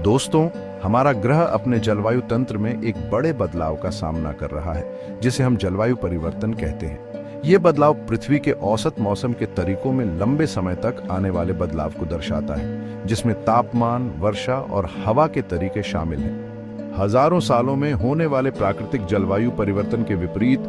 दोस्तों, हमारा ग्रह अपने जलवायु तंत्र में एक बड़े बदलाव का सामना कर रहा है, जिसे हम जलवायु परिवर्तन कहते हैं। ये बदलाव पृथ्वी के औसत मौसम के तरीकों में लंबे समय तक आने वाले बदलाव को दर्शाता है, जिसमें तापमान, वर्षा और हवा के तरीके शामिल हैं। हजारों सालों में होने वाले प्राकृतिक जलवायु परिवर्तन के विपरीत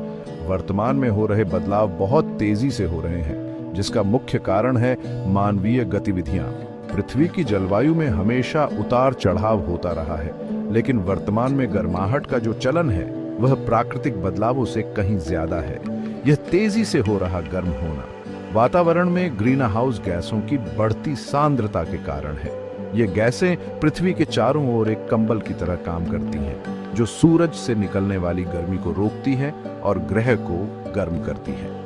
वर्तमान में हो रहे बदलाव बहुत तेजी से हो रहे हैं, जिसका मुख्य कारण है मानवीय गतिविधियां। पृथ्वी की जलवायु में हमेशा उतार चढ़ाव होता रहा है, लेकिन वर्तमान में गर्माहट का जो चलन है वह प्राकृतिक बदलावों से कहीं ज्यादा है। यह तेजी से हो रहा गर्म होना वातावरण में ग्रीन हाउस गैसों की बढ़ती सांद्रता के कारण है। ये गैसें पृथ्वी के चारों ओर एक कंबल की तरह काम करती हैं, जो सूरज से निकलने वाली गर्मी को रोकती है और ग्रह को गर्म करती है।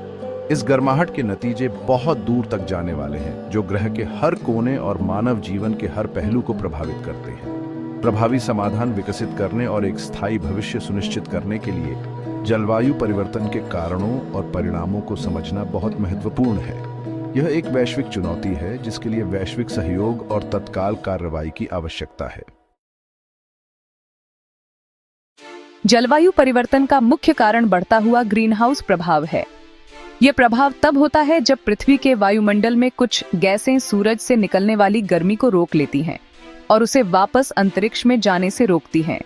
इस गर्माहट के नतीजे बहुत दूर तक जाने वाले हैं, जो ग्रह के हर कोने और मानव जीवन के हर पहलू को प्रभावित करते हैं। प्रभावी समाधान विकसित करने और एक स्थायी भविष्य सुनिश्चित करने के लिए जलवायु परिवर्तन के कारणों और परिणामों को समझना बहुत महत्वपूर्ण है। यह एक वैश्विक चुनौती है, जिसके लिए वैश्विक सहयोग और तत्काल कार्रवाई की आवश्यकता है। जलवायु परिवर्तन का मुख्य कारण बढ़ता हुआ ग्रीनहाउस प्रभाव है। यह प्रभाव तब होता है जब पृथ्वी के वायुमंडल में कुछ गैसें सूरज से निकलने वाली गर्मी को रोक लेती हैं और उसे वापस अंतरिक्ष में जाने से रोकती हैं।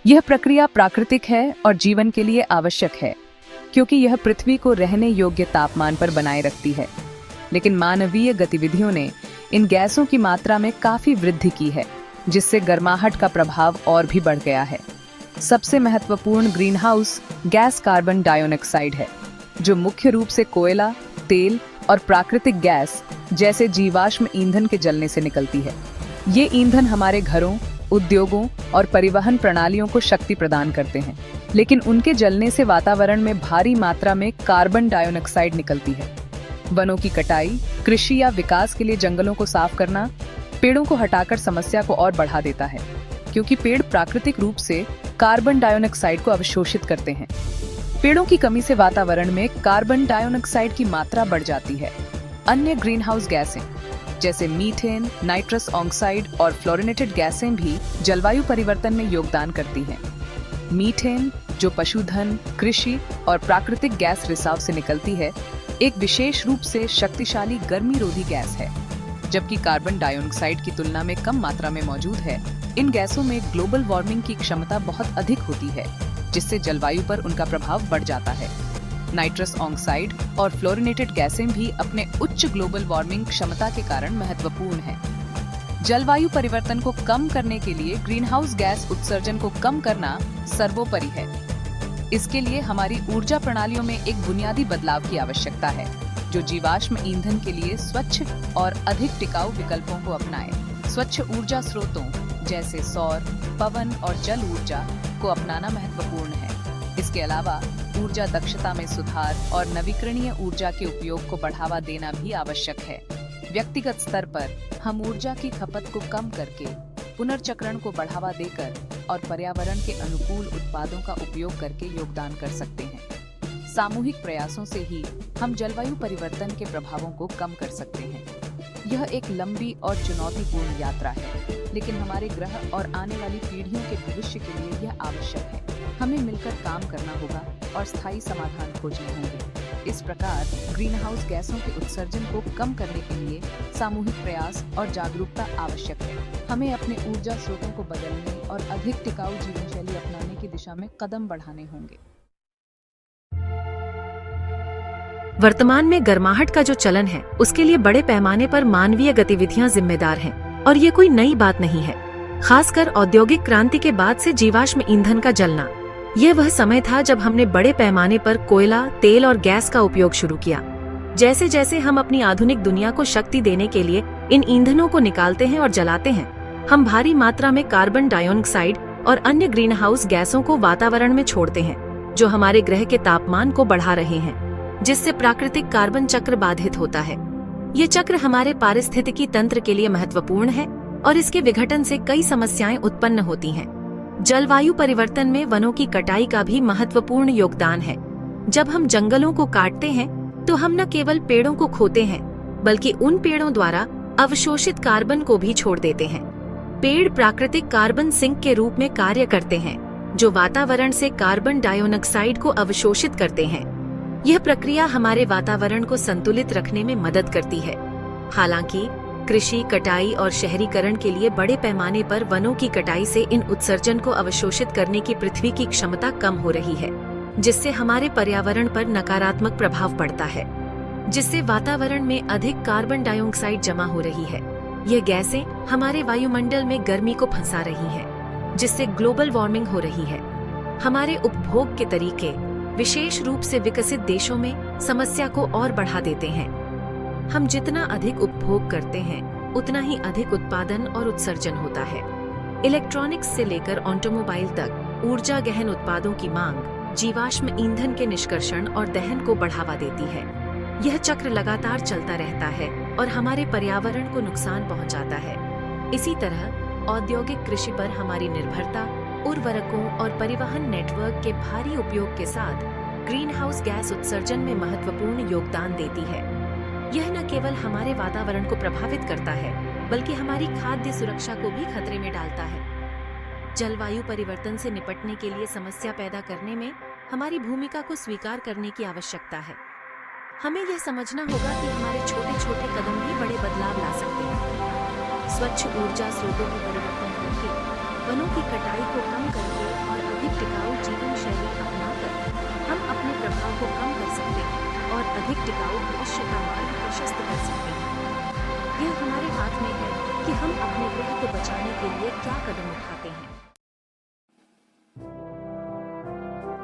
यह प्रक्रिया प्राकृतिक है और जीवन के लिए आवश्यक है, क्योंकि यह पृथ्वी को रहने योग्य तापमान पर बनाए रखती है। लेकिन मानवीय गतिविधियों ने इन गैसों की मात्रा में काफी वृद्धि की है, जिससे गर्माहट का प्रभाव और भी बढ़ गया है। सबसे महत्वपूर्ण ग्रीनहाउस गैस कार्बन डाइऑक्साइड है, जो मुख्य रूप से कोयला, तेल और प्राकृतिक गैस जैसे जीवाश्म ईंधन के जलने से निकलती है। ये ईंधन हमारे घरों, उद्योगों और परिवहन प्रणालियों को शक्ति प्रदान करते हैं, लेकिन उनके जलने से वातावरण में भारी मात्रा में कार्बन डाइऑक्साइड निकलती है। वनों की कटाई, कृषि या विकास के लिए जंगलों को साफ करना पेड़ों को हटाकर समस्या को और बढ़ा देता है, क्योंकि पेड़ प्राकृतिक रूप से कार्बन डाइऑक्साइड को अवशोषित करते हैं। पेड़ों की कमी से वातावरण में कार्बन डाइऑक्साइड की मात्रा बढ़ जाती है। अन्य ग्रीनहाउस गैसें जैसे मीथेन, नाइट्रस ऑक्साइड और फ्लोरिनेटेड गैसें भी जलवायु परिवर्तन में योगदान करती हैं। मीथेन, जो पशुधन, कृषि और प्राकृतिक गैस रिसाव से निकलती है, एक विशेष रूप से शक्तिशाली गर्मी-रोधी गैस है, जबकि कार्बन डाइऑक्साइड की तुलना में कम मात्रा में मौजूद है। इन गैसों में ग्लोबल वार्मिंग की क्षमता बहुत अधिक होती है, जिससे जलवायु पर उनका प्रभाव बढ़ जाता है। नाइट्रस ऑक्साइड और फ्लोरिनेटेड गैसें भी अपने उच्च ग्लोबल वार्मिंग क्षमता के कारण महत्वपूर्ण हैं। जलवायु परिवर्तन को कम करने के लिए ग्रीनहाउस गैस उत्सर्जन को कम करना सर्वोपरि है। इसके लिए हमारी ऊर्जा प्रणालियों में एक बुनियादी बदलाव की आवश्यकता है, जो जीवाश्म ईंधन के लिए स्वच्छ और अधिक टिकाऊ विकल्पों को अपनाए। स्वच्छ ऊर्जा स्रोतों जैसे सौर, पवन और जल ऊर्जा को अपनाना महत्वपूर्ण है। इसके अलावा ऊर्जा दक्षता में सुधार और नवीकरणीय ऊर्जा के उपयोग को बढ़ावा देना भी आवश्यक है। व्यक्तिगत स्तर पर हम ऊर्जा की खपत को कम करके, पुनर्चक्रण को बढ़ावा देकर और पर्यावरण के अनुकूल उत्पादों का उपयोग करके योगदान कर सकते हैं। सामूहिक प्रयासों से ही हम जलवायु परिवर्तन के प्रभावों को कम कर सकते हैं। यह एक लंबी और चुनौतीपूर्ण यात्रा है, लेकिन हमारे ग्रह और आने वाली पीढ़ियों के भविष्य के लिए यह आवश्यक है। हमें मिलकर काम करना होगा और स्थायी समाधान खोजने होंगे। इस प्रकार ग्रीनहाउस गैसों के उत्सर्जन को कम करने के लिए सामूहिक प्रयास और जागरूकता आवश्यक है। हमें अपने ऊर्जा स्रोतों को बदलने और अधिक टिकाऊ जीवन शैली अपनाने की दिशा में कदम बढ़ाने होंगे। वर्तमान में गर्माहट का जो चलन है, उसके लिए बड़े पैमाने पर मानवीय गतिविधियां जिम्मेदार हैं, और ये कोई नई बात नहीं है। खासकर औद्योगिक क्रांति के बाद से जीवाश्म ईंधन का जलना, यह वह समय था जब हमने बड़े पैमाने पर कोयला, तेल और गैस का उपयोग शुरू किया। जैसे जैसे हम अपनी आधुनिक दुनिया को शक्ति देने के लिए इन ईंधनों को निकालते हैं और जलाते हैं, हम भारी मात्रा में कार्बन डाइऑक्साइड और अन्य ग्रीनहाउस गैसों को वातावरण में छोड़ते हैं, जो हमारे ग्रह के तापमान को बढ़ा रहे हैं, जिससे प्राकृतिक कार्बन चक्र बाधित होता है। ये चक्र हमारे पारिस्थितिकी तंत्र के लिए महत्वपूर्ण है और इसके विघटन से कई समस्याएं उत्पन्न होती हैं। जलवायु परिवर्तन में वनों की कटाई का भी महत्वपूर्ण योगदान है। जब हम जंगलों को काटते हैं, तो हम न केवल पेड़ों को खोते हैं, बल्कि उन पेड़ों द्वारा अवशोषित कार्बन को भी छोड़ देते हैं। पेड़ प्राकृतिक कार्बन सिंक के रूप में कार्य करते हैं, जो वातावरण से कार्बन डाइऑक्साइड को अवशोषित करते हैं। यह प्रक्रिया हमारे वातावरण को संतुलित रखने में मदद करती है। हालांकि कृषि, कटाई और शहरीकरण के लिए बड़े पैमाने पर वनों की कटाई से इन उत्सर्जन को अवशोषित करने की पृथ्वी की क्षमता कम हो रही है, जिससे हमारे पर्यावरण पर नकारात्मक प्रभाव पड़ता है, जिससे वातावरण में अधिक कार्बन डाइऑक्साइड जमा हो रही है। यह गैसें हमारे वायुमंडल में गर्मी को फंसा रही हैं, जिससे ग्लोबल वार्मिंग हो रही है। हमारे उपभोग के तरीके, विशेष रूप से विकसित देशों में, समस्या को और बढ़ा देते हैं। हम जितना अधिक उपभोग करते हैं, उतना ही अधिक उत्पादन और उत्सर्जन होता है। इलेक्ट्रॉनिक्स से लेकर ऑटोमोबाइल तक ऊर्जा गहन उत्पादों की मांग जीवाश्म ईंधन के निष्कर्षण और दहन को बढ़ावा देती है। यह चक्र लगातार चलता रहता है और हमारे पर्यावरण को नुकसान पहुंचाता है। इसी तरह औद्योगिक कृषि पर हमारी निर्भरता, उर्वरकों और परिवहन नेटवर्क के भारी उपयोग के साथ ग्रीन हाउस गैस उत्सर्जन में महत्वपूर्ण योगदान देती है। यह न केवल हमारे वातावरण को प्रभावित करता है, बल्कि हमारी खाद्य सुरक्षा को भी खतरे में डालता है। जलवायु परिवर्तन से निपटने के लिए समस्या पैदा करने में हमारी भूमिका को स्वीकार करने की आवश्यकता है। हमें यह समझना होगा कि हमारे छोटे छोटे कदम भी बड़े बदलाव ला सकते हैं। स्वच्छ ऊर्जा स्रोतों में परिवर्तन करके, वनों की कटाई को कम करके और अधिक टिकाऊ जीवन शैली अपनाकर हम अपने प्रभाव को कम कर सकते हैं और अधिक टिकाऊ भविष्य का मार्ग प्रशस्त कर सकते हैं। यह हमारे हाथ में है कि हम अपने ग्रह को बचाने के लिए क्या कदम उठाते हैं।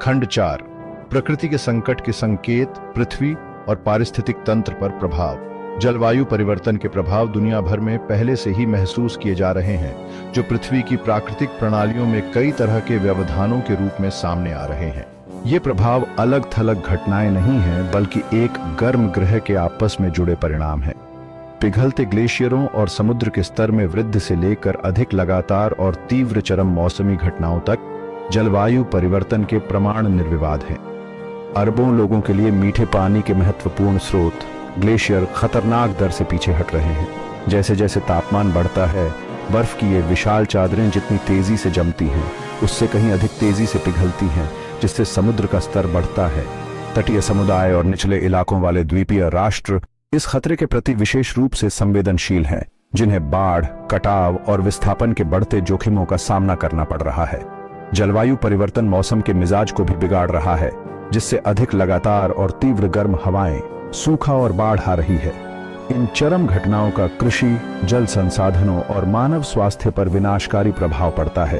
खंड 4, प्रकृति के संकट के संकेत, पृथ्वी और पारिस्थितिक तंत्र पर प्रभाव। जलवायु परिवर्तन के प्रभाव दुनिया भर में पहले से ही महसूस किए जा रहे हैं, जो पृथ्वी की प्राकृतिक प्रणालियों में कई तरह के व्यवधानों के रूप में सामने आ रहे हैं। ये प्रभाव अलग थलग घटनाएं नहीं हैं, बल्कि एक गर्म ग्रह के आपस में जुड़े परिणाम हैं। पिघलते ग्लेशियरों और समुद्र के स्तर में वृद्धि से लेकर अधिक लगातार और तीव्र चरम मौसमी घटनाओं तक जलवायु परिवर्तन के प्रमाण निर्विवाद हैं। अरबों लोगों के लिए मीठे पानी के महत्वपूर्ण स्रोत ग्लेशियर खतरनाक दर से पीछे हट रहे हैं। जैसे जैसे तापमान बढ़ता है, बर्फ की ये विशाल चादरें जितनी तेजी से जमती हैं, उससे कहीं अधिक तेजी से पिघलती हैं, जिससे समुद्र का स्तर बढ़ता है। तटीय समुदाय और निचले इलाकों वाले द्वीपीय राष्ट्र इस खतरे के प्रति विशेष रूप से संवेदनशील हैं, जिन्हें बाढ़, कटाव और विस्थापन के बढ़ते जोखिमों का सामना करना पड़ रहा है। जलवायु परिवर्तन मौसम के मिजाज को भी बिगाड़ रहा है, जिससे अधिक लगातार और तीव्र गर्म हवाएं, सूखा और बाढ़ आ रही है। इन चरम घटनाओं का कृषि, जल संसाधनों और मानव स्वास्थ्य पर विनाशकारी प्रभाव पड़ता है।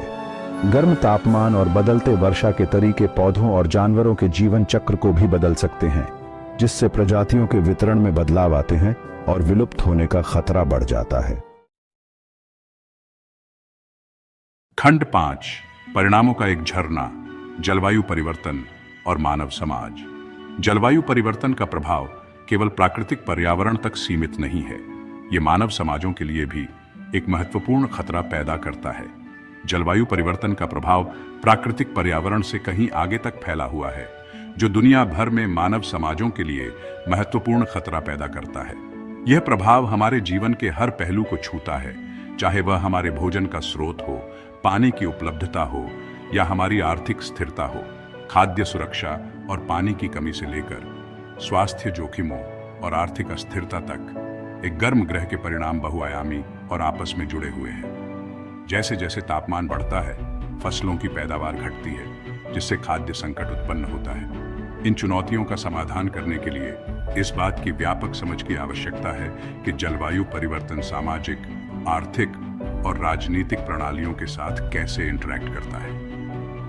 गर्म तापमान और बदलते वर्षा के तरीके पौधों और जानवरों के जीवन चक्र को भी बदल सकते हैं, जिससे प्रजातियों के वितरण में बदलाव आते हैं और विलुप्त होने का खतरा बढ़ जाता है। खंड 5, परिणामों का एक झरना, जलवायु परिवर्तन और मानव समाज। जलवायु परिवर्तन का प्रभाव केवल प्राकृतिक पर्यावरण तक सीमित नहीं है, ये मानव समाजों के लिए भी एक महत्वपूर्ण खतरा पैदा करता है। जलवायु परिवर्तन का प्रभाव प्राकृतिक पर्यावरण से कहीं आगे तक फैला हुआ है, जो दुनिया भर में मानव समाजों के लिए महत्वपूर्ण खतरा पैदा करता है। यह प्रभाव हमारे जीवन के हर पहलू को छूता है, चाहे वह हमारे भोजन का स्रोत हो, पानी की उपलब्धता हो या हमारी आर्थिक स्थिरता हो। खाद्य सुरक्षा और पानी की कमी से लेकर स्वास्थ्य जोखिमों और आर्थिक अस्थिरता तक एक गर्म ग्रह के परिणाम बहुआयामी और आपस में जुड़े हुए हैं। जैसे जैसे तापमान बढ़ता है, फसलों की पैदावार घटती है, जिससे खाद्य संकट उत्पन्न होता है। इन चुनौतियों का समाधान करने के लिए इस बात की व्यापक समझ की आवश्यकता है कि जलवायु परिवर्तन सामाजिक, आर्थिक और राजनीतिक प्रणालियों के साथ कैसे इंटरैक्ट करता है।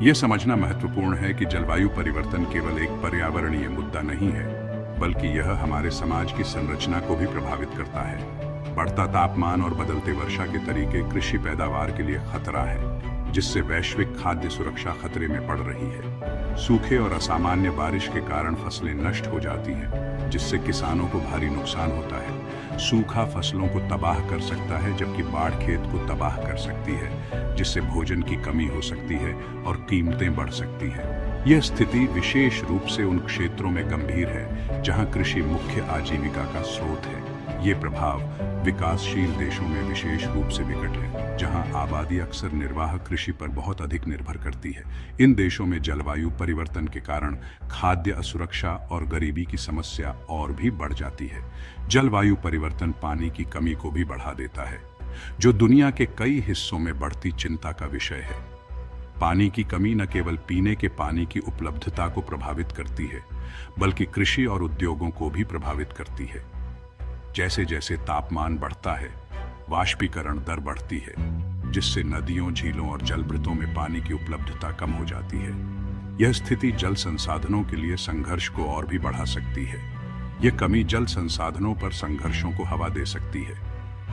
यह समझना महत्वपूर्ण है कि जलवायु परिवर्तन केवल एक पर्यावरणीय मुद्दा नहीं है, बल्कि यह हमारे समाज की संरचना को भी प्रभावित करता है। बढ़ता तापमान और बदलते वर्षा के तरीके कृषि पैदावार के लिए खतरा है, जिससे वैश्विक खाद्य सुरक्षा खतरे में पड़ रही है। सूखे और असामान्य बारिश के कारण फसलें नष्ट हो जाती हैं, जिससे किसानों को भारी नुकसान होता है। सूखा फसलों को तबाह कर सकता है, जबकि बाढ़ खेत को तबाह कर सकती है, जिससे भोजन की कमी हो सकती है और कीमतें बढ़ सकती हैं। यह स्थिति विशेष रूप से उन क्षेत्रों में गंभीर है जहां कृषि मुख्य आजीविका का स्रोत है। ये प्रभाव विकासशील देशों में विशेष रूप से विकट है, जहां आबादी अक्सर निर्वाह कृषि पर बहुत अधिक निर्भर करती है। इन देशों में जलवायु परिवर्तन के कारण खाद्य असुरक्षा और गरीबी की समस्या और भी बढ़ जाती है। जलवायु परिवर्तन पानी की कमी को भी बढ़ा देता है, जो दुनिया के कई हिस्सों में बढ़ती चिंता का विषय है। पानी की कमी न केवल पीने के पानी की उपलब्धता को प्रभावित करती है, बल्कि कृषि और उद्योगों को भी प्रभावित करती है। जैसे जैसे तापमान बढ़ता है, वाष्पीकरण दर बढ़ती है, जिससे नदियों, झीलों और जलभृतों में पानी की उपलब्धता कम हो जाती है। यह स्थिति जल संसाधनों के लिए संघर्ष को और भी बढ़ा सकती है। यह कमी जल संसाधनों पर संघर्षों को हवा दे सकती है,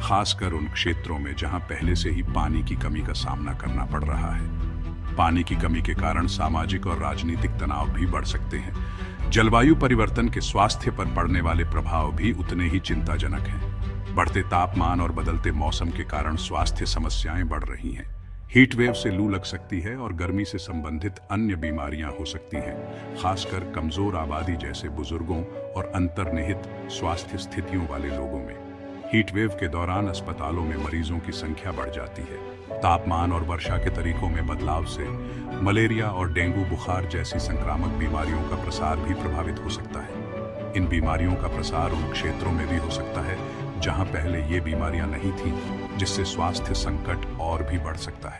खासकर उन क्षेत्रों में जहां पहले से ही पानी की कमी का सामना करना पड़ रहा है। पानी की कमी के कारण सामाजिक और राजनीतिक तनाव भी बढ़ सकते हैं। जलवायु परिवर्तन के स्वास्थ्य पर पड़ने वाले प्रभाव भी उतने ही चिंताजनक हैं। बढ़ते तापमान और बदलते मौसम के कारण स्वास्थ्य समस्याएं बढ़ रही हैं। हीट वेव से लू लग सकती है और गर्मी से संबंधित अन्य बीमारियां हो सकती हैं, खासकर कमजोर आबादी जैसे बुजुर्गों और अंतर्निहित स्वास्थ्य स्थितियों वाले लोगों में। हीट वेव के दौरान अस्पतालों में मरीजों की संख्या बढ़ जाती है। तापमान और वर्षा के तरीकों में बदलाव से मलेरिया और डेंगू बुखार जैसी संक्रामक बीमारियों का प्रसार भी प्रभावित हो सकता है। इन बीमारियों का प्रसार उन क्षेत्रों में भी हो सकता है जहां पहले ये बीमारियां नहीं थीं, जिससे स्वास्थ्य संकट और भी बढ़ सकता है।